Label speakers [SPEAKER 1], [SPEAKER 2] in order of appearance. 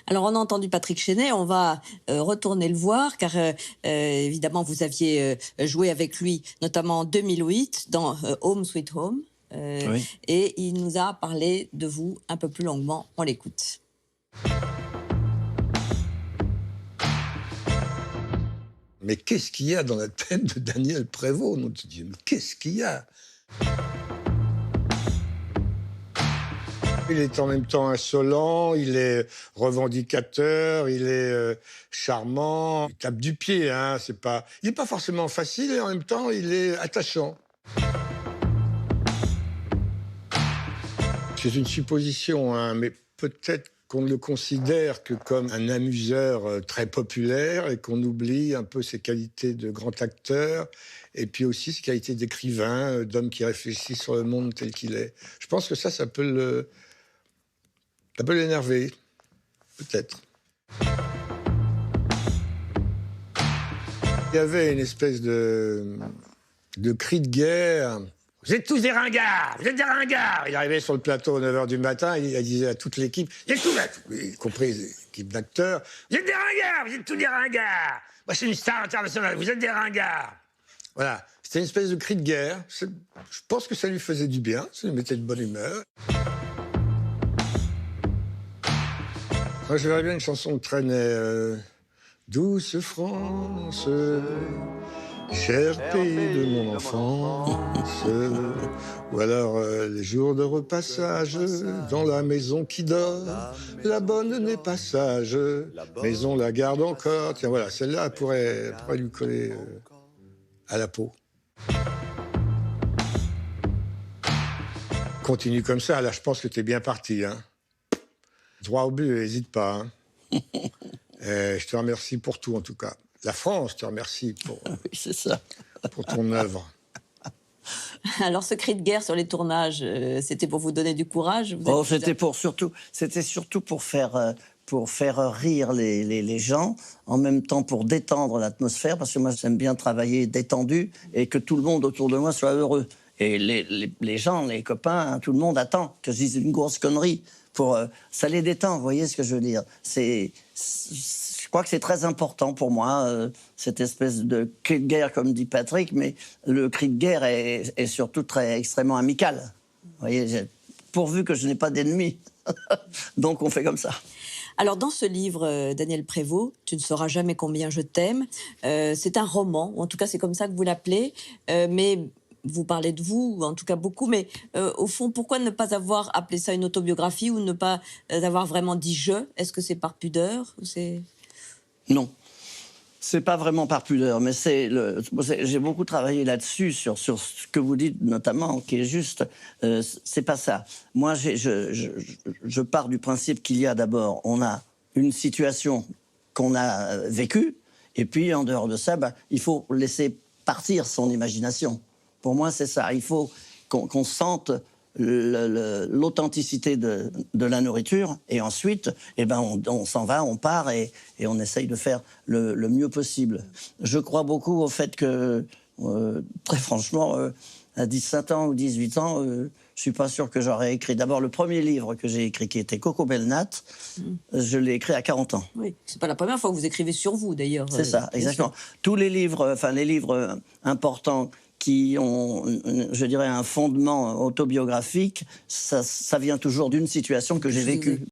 [SPEAKER 1] Alors, on a entendu Patrick Chenet, on va retourner le voir, car évidemment, vous aviez joué avec lui, notamment en 2008, dans Home Sweet Home.
[SPEAKER 2] Oui.
[SPEAKER 1] Et il nous a parlé de vous un peu plus longuement. On l'écoute.
[SPEAKER 3] Mais qu'est-ce qu'il y a dans la tête de Daniel Prévost? On se dit, mais qu'est-ce qu'il y a? Il est en même temps insolent, il est revendicateur, il est charmant. Il tape du pied, hein, il n'est pas forcément facile et en même temps, il est attachant. C'est une supposition, hein, mais peut-être qu'on ne le considère que comme un amuseur très populaire et qu'on oublie un peu ses qualités de grand acteur et puis aussi ses qualités d'écrivain, d'homme qui réfléchit sur le monde tel qu'il est. Je pense que ça peut l'énerver, peut-être. Il y avait une espèce de cri de guerre. Vous êtes tous des ringards! Vous êtes des ringards! Il arrivait sur le plateau à 9 h du matin, il disait à toute l'équipe, y compris l'équipe d'acteurs, vous êtes des ringards! Vous êtes tous des ringards! Moi, je suis une star internationale, vous êtes des ringards! Voilà, c'était une espèce de cri de guerre. Je pense que ça lui faisait du bien, ça lui mettait de bonne humeur. Moi, je verrais bien une chanson de Trenet. Douce France, cher pays de mon enfance. Ou alors les jours de repassage dans la maison qui dort. La bonne n'est pas sage, mais on la garde encore. Tiens, voilà, celle-là pourrait lui coller à la peau. Continue comme ça, là, je pense que t'es bien parti, hein. Droit au but, n'hésite pas, hein. Je te remercie pour tout, en tout cas. La France te remercie
[SPEAKER 2] Oui, c'est ça.
[SPEAKER 3] pour ton œuvre.
[SPEAKER 1] Alors, ce cri de guerre sur les tournages, c'était pour vous donner du courage?
[SPEAKER 2] Oh, c'était surtout pour faire rire les gens, en même temps pour détendre l'atmosphère, parce que moi j'aime bien travailler détendu et que tout le monde autour de moi soit heureux. Et les gens, les copains, hein, tout le monde attend que je dise une grosse connerie. Ça les détend, vous voyez ce que je veux dire. Je crois que c'est très important pour moi, cette espèce de cri de guerre, comme dit Patrick, mais le cri de guerre est surtout extrêmement amical. Vous voyez, pourvu que je n'ai pas d'ennemis. Donc on fait comme ça.
[SPEAKER 1] Alors, dans ce livre, Daniel Prévost, Tu ne sauras jamais combien je t'aime, c'est un roman, ou en tout cas c'est comme ça que vous l'appelez, mais vous parlez de vous, en tout cas beaucoup, mais au fond, pourquoi ne pas avoir appelé ça une autobiographie ou ne pas avoir vraiment dit « je » ? Est-ce que c'est par pudeur ou c'est...
[SPEAKER 2] Non, c'est pas vraiment par pudeur, mais j'ai beaucoup travaillé là-dessus, sur ce que vous dites notamment, qui est juste. C'est pas ça. Moi, je pars du principe qu'il y a d'abord, on a une situation qu'on a vécue, et puis en dehors de ça, il faut laisser partir son imagination. Pour moi, c'est ça. Il faut qu'on sente l'authenticité de la nourriture, et ensuite, on s'en va, on part, et on essaye de faire le mieux possible. Je crois beaucoup au fait que, très franchement, à 17 ans ou 18 ans, je suis pas sûr que j'aurais écrit. D'abord, le premier livre que j'ai écrit, qui était Coco Belnat, je l'ai écrit à 40 ans.
[SPEAKER 1] Oui, c'est pas la première fois que vous écrivez sur vous, d'ailleurs.
[SPEAKER 2] C'est ça, exactement. Tous les livres, les livres importants qui ont, je dirais, un fondement autobiographique, ça vient toujours d'une situation que j'ai vécue.